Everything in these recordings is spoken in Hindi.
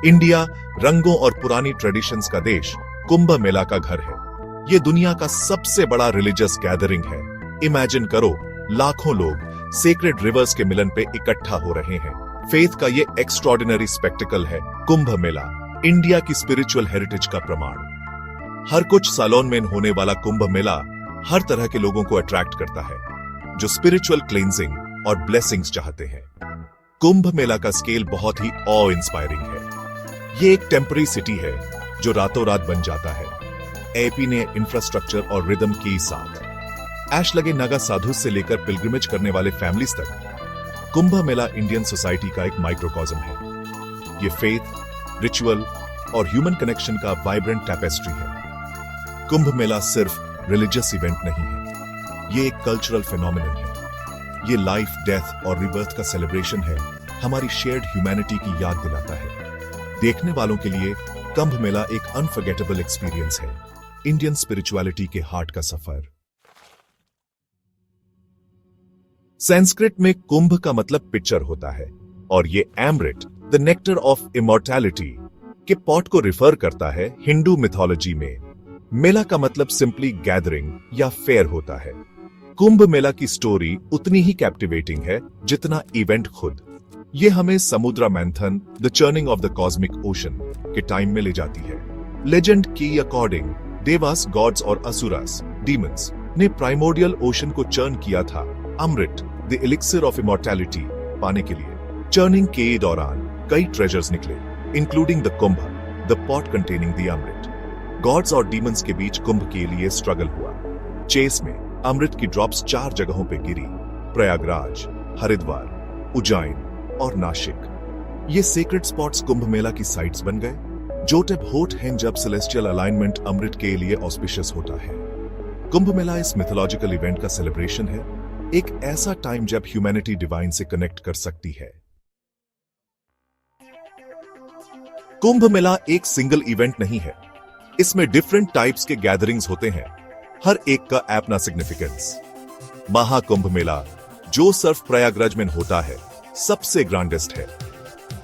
इंडिया रंगों और पुरानी ट्रेडिशंस का देश, कुंभ मेला का घर है। ये दुनिया का सबसे बड़ा रिलीजियस गैदरिंग है। इमेजिन करो, लाखों लोग सेक्रेड रिवर्स के मिलन पे इकट्ठा हो रहे हैं। फेथ का ये एक्स्ट्रॉर्डिनरी स्पेक्टिकल है कुंभ मेला, इंडिया की स्पिरिचुअल हेरिटेज का प्रमाण। हर कुछ सालों में होने वाला कुंभ मेला हर तरह के लोगों को अट्रैक्ट करता है जो स्पिरिचुअल क्लींजिंग और ब्लेसिंग्स चाहते हैं। कुंभ मेला का स्केल बहुत ही ऑ इंस्पायरिंग है। ये एक टेम्पररी सिटी है जो रातों रात बन जाता है। एपी ने इंफ्रास्ट्रक्चर और रिदम के साथ ऐश लगे नागा साधु से लेकर पिलग्रिमेज करने वाले फैमिलीज तक, कुंभ मेला इंडियन सोसाइटी का एक माइक्रोकॉज्म है। ये फेथ, रिचुअल और ह्यूमन कनेक्शन का वाइब्रेंट टैपेस्ट्री है। कुंभ मेला सिर्फ रिलीजियस इवेंट नहीं है, ये एक कल्चरल फिनोमिनन है। ये लाइफ, डेथ और रिबर्थ का सेलिब्रेशन है, हमारी शेयर्ड ह्यूमैनिटी की याद दिलाता है। देखने वालों के लिए कुंभ मेला एक अनफॉरगेटेबल एक्सपीरियंस है, इंडियन स्पिरिचुअलिटी के हार्ट का सफर। संस्कृत में कुंभ का मतलब पिक्चर होता है और ये अमृत, द नेक्टर ऑफ इमॉर्टैलिटी के पॉट को रिफर करता है। हिंदू मिथोलॉजी में मेला का मतलब सिंपली गैदरिंग या फेयर होता है। कुंभ मेला की स्टोरी उतनी ही कैप्टिवेटिंग है जितना इवेंट खुद। ये हमें समुद्र मंथन, the churning of the cosmic ocean के टाइम में ले जाती है। लेजेंड की अकॉर्डिंग देवास, गॉड्स और असुरास, डीमंस ने प्राइमोर्डियल ओशन को चर्न किया था amrit, the elixir of immortality पाने के लिए। चर्निंग के दौरान कई ट्रेजर्स निकले, including the Kumbh, the pot containing the amrit. Gods और डीमंस के बीच कुंभ के लिए स्ट्रगल हुआ। चेस में अमृत की ड्रॉप्स 4 जगहों पे गिरी, प्रयागराज, हरिद्वार, उज्जैन और नासिक। ये सेक्रेट स्पॉट्स कुंभ मेला की साइट्स बन गए, जो तब होट हैं जब सेलेस्टियल अलाइनमेंट अमृत के लिए ऑस्पिशियस होता है। कुंभ मेला इस मिथोलॉजिकल इवेंट का सेलिब्रेशन है, एक ऐसा टाइम जब ह्यूमैनिटी डिवाइन से कनेक्ट कर सकती है। कुंभ मेला एक सिंगल इवेंट नहीं है, इसमें डिफरेंट टाइप्स के गैदरिंग्स होते हैं, हर एक का अपना सिग्निफिकेंस। महाकुंभ मेला जो सिर्फ प्रयागराज में होता है, सबसे ग्रांडेस्ट है।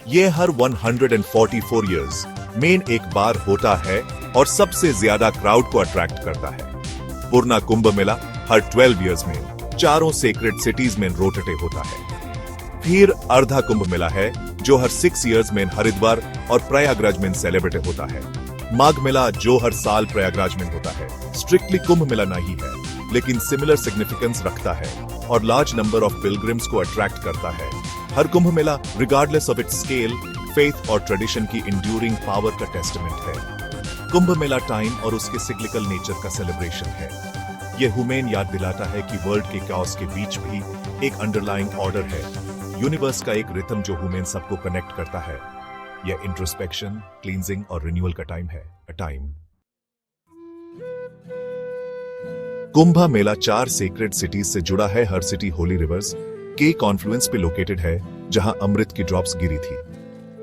यह हर 144 इयर्स में एक बार होता है और सबसे ज्यादा क्राउड को अट्रैक्ट करता है। पूर्णा कुंभ मेला हर 12 इयर्स में चारों सेक्रेट सिटीज में रोटेट होता है। फिर अर्धा कुंभ मेला है जो हर 6 इयर्स में हरिद्वार और प्रयागराज में सेलिब्रेट होता है। माघ मेला जो हर साल प्रयागराज में होता है, स्ट्रिक्टली कुंभ मेला नहीं है, लेकिन सिमिलर सिग्निफिकेंस रखता है और लार्ज नंबर ऑफ पिलग्रिम्स को अट्रैक्ट करता है। हर Kumbh Mela regardless of its scale, faith और ट्रेडिशन की इंड्यूरिंग पावर का टेस्टमेंट है। कुंभ मेला टाइम और उसके सिक्लिकल नेचर का सेलिब्रेशन है। यह ह्यूमेन याद दिलाता है कि वर्ल्ड के काओस के बीच भी एक अंडरलाइंग ऑर्डर है, यूनिवर्स का एक रिथम जो ह्यूमेन सबको कनेक्ट करता है। यह इंट्रोस्पेक्शन, क्लींजिंग और रिन्यूअल का टाइम है, a time. Kumbh Mela 4 sacred cities से जुड़ा है। हर सिटी होली रिवर्स के कॉन्फ्लुएंस पे लोकेटेड है, जहां अमृत की ड्रॉप्स गिरी थी।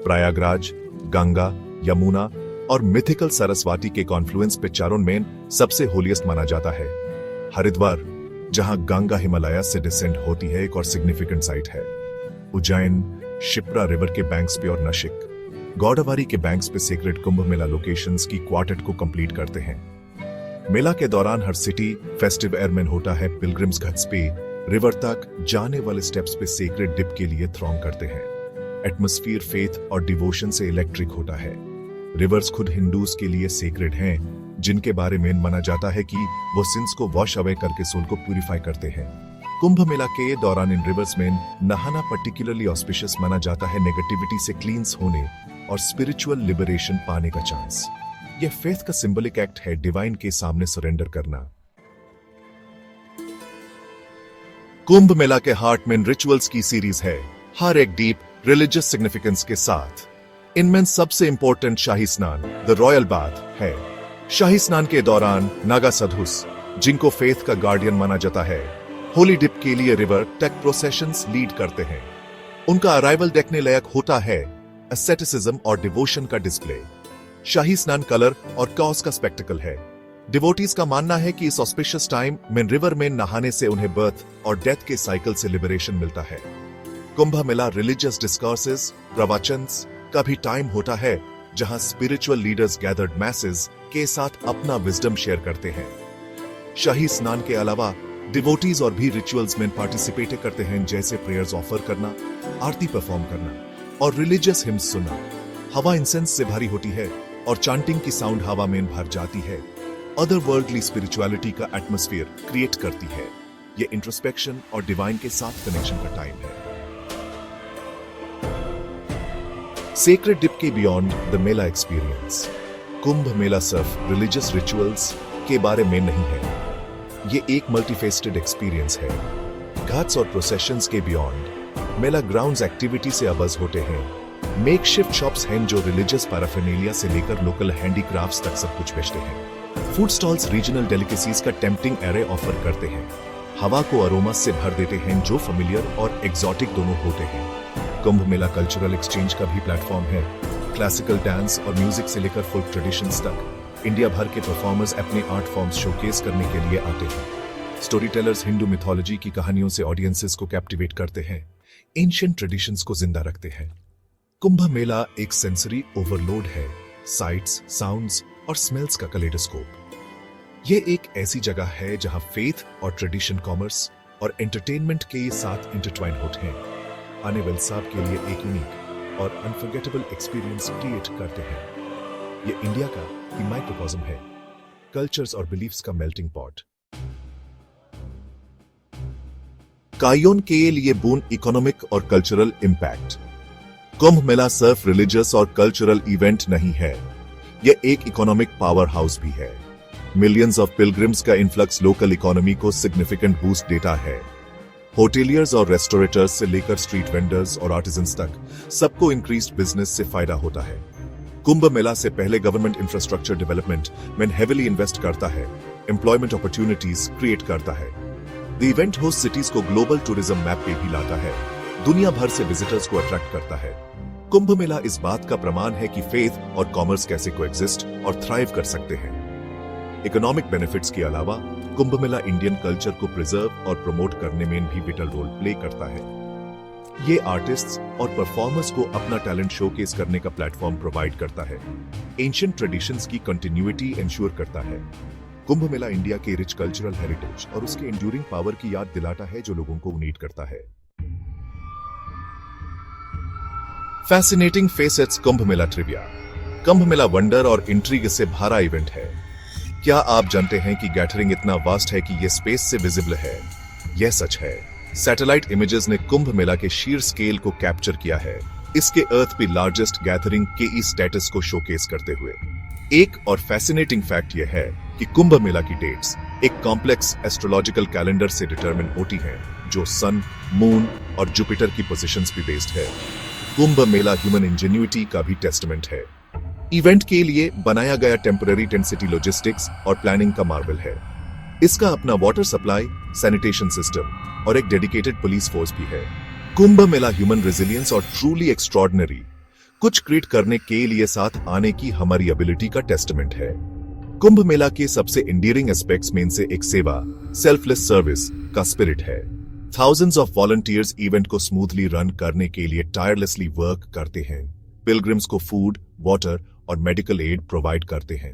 प्रयागराज, गंगा, यमुना और मिथिकल सरस्वती के कॉन्फ्लुएंस पे चारों में सबसे होलीएस्ट माना जाता है। हरिद्वार, जहां गंगा हिमालय से डिसेंड होती है, एक और सिग्निफिकेंट साइट है। उज्जैन, शिप्रा रिवर के बैंक्स पे और नासिक, गोदावरी के बैंक्स पे सेक्रेट कुंभ मेला लोकेशंस की क्वार्टेट को कंप्लीट करते हैं। मेला के दौरान हर सिटी फेस्टिव एयरमैन होता है। पिलग्रिम्स घाट्स पे रिवर तक जाने वाले स्टेप्स पे सेक्रेट डिप के लिए थ्रॉन्ग करते हैं। एटमॉस्फेयर फेथ और डिवोशन से इलेक्ट्रिक होता है। रिवर्स खुद हिंदूज के लिए सेक्रेट हैं, जिनके बारे में माना जाता है कि वो सिंस को वॉश अवे करके सोल को प्यूरिफाई करते हैं। कुंभ मेला के दौरान इन रिवर्स में नहाना पर्टिकुलरली ऑस्पिशियस माना जाता है, नेगेटिविटी से क्लींस होने और स्पिरिचुअल लिबरेशन पाने का चांस। यह फेथ का सिंबलिक एक्ट है, डिवाइन के सामने सरेंडर करना। कुंभ मेला के हार्ट में रिचुअल्स की सीरीज है, हर एक डीप रिलीजियस सिग्निफिकेंस के साथ। इनमें सबसे इंपॉर्टेंट शाही स्नान, द रॉयल बाथ है। शाही स्नान के दौरान नागा साधुस, जिनको फेथ का गार्डियन माना जाता है, होली डिप के लिए रिवर तक प्रोसेशंस लीड करते हैं। उनका अराइवल देखने लायक होता है, एस्थेटिसिज्म और डिवोशन का डिस्प्ले। शाही स्नान कलर और कॉस का स्पेक्टिकल है। डिवोटीज का मानना है कि इस ऑस्पिशियस टाइम में रिवर में नहाने से उन्हें बर्थ और डेथ के साइकिल से लिबरेशन मिलता है। कुंभ मेला रिलीजियस डिस्कोर्सेस, प्रवचन्स कभी टाइम होता है जहां स्पिरिचुअल लीडर्स गैदर्ड मैसेज के साथ अपना विजडम शेयर करते हैं। शाही स्नान के अलावा डिवोटीज और भी रिचुअल्स में पार्टिसिपेट करते हैं, जैसे प्रेयर्स ऑफर करना, आरती परफॉर्म करना और रिलीजियस हिम्स सुनना। हवा इंसेंस से भरी होती है और चांटिंग की साउंड हवा में भर जाती है। अदर वर्ल्डली स्पिरिचुअलिटी का एटमॉस्फेयर क्रिएट करती है। ये इंट्रोस्पेक्शन और डिवाइन के साथ कनेक्शन का टाइम है। सेक्रेड डिप के beyond the Mela experience. Kumbh Mela सिर्फ रिलीजियस रिचुअल्स के बारे में नहीं है, ये एक मल्टीफेस्टेड एक्सपीरियंस है। घाट्स और प्रोसेशंस के बियॉन्ड मेला ग्राउंड्स एक्टिविटी से अबज होते हैं। मेकशिफ्ट शॉप्स हैं जो रिलीजियस पैराफर्नेलिया से लेकर लोकल हैंडीक्राफ्ट्स तक सब कुछ बेचते हैं। फूड स्टॉल्स रीजनल डेलिकेसीज का टेम्पटिंग एरे ऑफर करते हैं। हवा को अरोमा से भर देते हैं जो फेमिलियर और एग्जॉटिक दोनों होते हैं। कुंभ मेला कल्चरल एक्सचेंज का भी प्लेटफॉर्म है। क्लासिकल डांस और म्यूजिक से लेकर फोक ट्रेडिशंस तक इंडिया भर के परफॉर्मर्स अपने आर्ट फॉर्म्स शोकेस करने के लिए आते हैं। स्टोरी टेलर्स हिंदू मिथोलॉजी की कहानियों से ऑडियंसेस को कैप्टिवेट करते हैं, एंशिएंट ट्रेडिशंस को जिंदा रखते हैं। कुंभ मेला एक सेंसरी ओवरलोड है, साइट्स, साउंड्स और स्मेल्स का कलेडोस्कोप। ये एक ऐसी जगह है जहां फेथ और ट्रेडिशन, कॉमर्स और एंटरटेनमेंट के साथ इंटरट्वाइन होते हैं। आने वाले साल के लिए एक यूनिक और अनफॉरगेटेबल एक्सपीरियंस क्रिएट करते हैं। ये इंडिया का ही माइक्रोकॉस्म है, कल्चर्स और बिलीफ्स का मेल्टिंग पॉट। कायोन के लिए बून इकोनॉमिक और कल्चरल इंपैक्ट। कुंभ मेला सिर्फ रिलीजियस और कल्चरल इवेंट नहीं है, यह एक इकोनॉमिक पावर हाउस भी है। मिलियंस ऑफ पिलग्रिम्स का इन्फ्लक्स लोकल इकोनॉमी को सिग्निफिकेंट बूस्ट देता है। होटेलियर्स और रेस्टोरेटर्स से लेकर स्ट्रीट वेंडर्स और आर्टिजन्स तक सबको इंक्रीज्ड बिजनेस से फायदा होता है। कुंभ मेला से पहले गवर्नमेंट इंफ्रास्ट्रक्चर डेवलपमेंट में हेवीली इन्वेस्ट करता है, एम्प्लॉयमेंट अपॉर्चुनिटीज क्रिएट करता है। द इवेंट होस्ट सिटीज को ग्लोबल टूरिज्म मैप पे भी लाता है, दुनिया भर से विजिटर्स को अट्रैक्ट करता है। कुंभ मेला इस बात का प्रमाण है कि फेथ और कॉमर्स कैसे कोएग्जिस्ट और थ्राइव कर सकते हैं। इकोनॉमिक बेनिफिट्स के अलावा कुंभ मेला इंडियन कल्चर को प्रिजर्व और प्रमोट करने में भी विटल रोल प्ले करता है। ये आर्टिस्ट्स और परफॉर्मर्स को अपना टैलेंट शोकेस करने का प्लेटफॉर्म प्रोवाइड करता है। एंशिएंट ट्रेडिशंस की कंटिन्यूटी एंश्योर करता है। कुंभ मेला इंडिया के रिच कल्चरल हेरिटेज और उसके एंड्यूरिंग पावर की याद दिलाता है जो लोगों को नीड करता है। Fascinating facets Kumbh Mela trivia. Kumbh Mela wonder और इंट्रीग से भरा इवेंट है। क्या आप जानते हैं कि गैदरिंग इतना वास्ट है कि यह स्पेस से विजिबल है? यह सच है। सैटेलाइट इमेजेस ने कुंभ मेला के शीर स्केल को कैप्चर किया है, इसके अर्थ पे लार्जेस्ट गैदरिंग के ई स्टेटस को शोकेस करते हुए। एक और फैसिनेटिंग फैक्ट यह है कि कुंभ मेला की डेट्स एक कॉम्प्लेक्स एस्ट्रोलॉजिकल कैलेंडर से डिटरमिन होती हैं, जो सन, मून और जुपिटर की पोजीशंस पे बेस्ड है। कुंभ मेला ह्यूमन इंजेन्युइटी का भी टेस्टमेंट है। इवेंट के लिए बनाया गया टेम्पररी टेंट सिटी लॉजिस्टिक्स और प्लानिंग का मार्वल है। इसका अपना वाटर सप्लाई, सैनिटेशन सिस्टम और एक डेडिकेटेड पुलिस फोर्स भी है। कुंभ मेला ह्यूमन रेजिलियंस और ट्रूली एक्स्ट्रॉर्डिनरी कुछ क्रिएट करने के लिए साथ आने की हमारी एबिलिटी का टेस्टमेंट है। कुंभ मेला के सबसे एंडियरिंग एस्पेक्ट्स में से एक सेवा, सेल्फलेस सर्विस का स्पिरिट है। थाउजेंड्स ऑफ वॉलंटियर्स इवेंट को स्मूथली रन करने के लिए टायरलेसली वर्क करते हैं। पिलग्रिम्स को फूड, वाटर और मेडिकल एड प्रोवाइड करते हैं।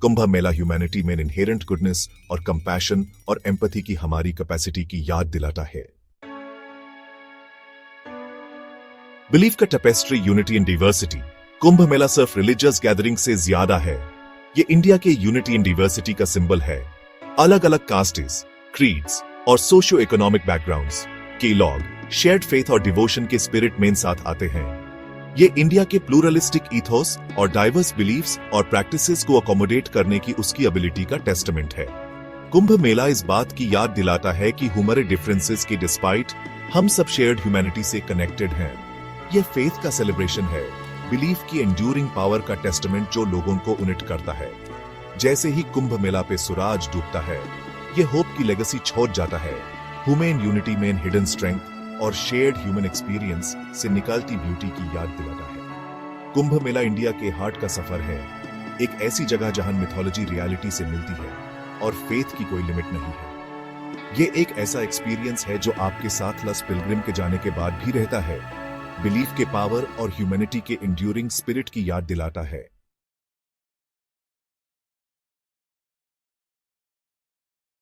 कुंभ मेला ह्यूमैनिटी में इनहेरेंट गुडनेस और कंपैशन और एम्पैथी की हमारी कैपेसिटी की याद दिलाता है। बिलीफ का tapestry, unity and diversity. Kumbh Mela सिर्फ रिलीजियस गैदरिंग से ज्यादा है, ये इंडिया के यूनिटी एंड डाइवर्सिटी का सिंबल है। अलग अलग कास्ट्स, क्रीड्स और सोशियो इकोनॉमिक बैकग्राउंड्स के लोग शेयर्ड फेथ और डिवोशन के स्पिरिट में साथ आते हैं। ये इंडिया के प्लूरलिस्टिक ईथोस और डाइवर्स बिलीफ्स और प्रैक्टिसेस को अकोमोडेट करने की उसकी एबिलिटी का टेस्टमेंट है। कुंभ मेला इस बात की याद दिलाता है कि हमारे डिफरेंसेस के डिस्पाइट हम सब शेयर्ड ह्यूमैनिटी से कनेक्टेड हैं। ये फेथ का सेलिब्रेशन है, बिलीफ की एंड्यूरिंग पावर का टेस्टमेंट जो लोगों को यूनिट करता है। जैसे ही कुंभ मेला पे सूरज डूबता है, ये होप की लेगेसी छोड़ जाता है। ह्यूमन यूनिटी में हिडन स्ट्रेंथ और शेयर्ड ह्यूमन एक्सपीरियंस से निकलती ब्यूटी की याद दिलाता है। कुंभ मेला इंडिया के हार्ट का सफर है, एक ऐसी जगह जहां मिथोलॉजी रियलिटी से मिलती है और फेथ की कोई लिमिट नहीं है। ये एक ऐसा एक्सपीरियंस है जो आपके साथ लस पिलग्रिम के जाने के बाद भी रहता है। बिलीफ के पावर और ह्यूमैनिटी के इंड्यूरिंग स्पिरिट की याद दिलाता है।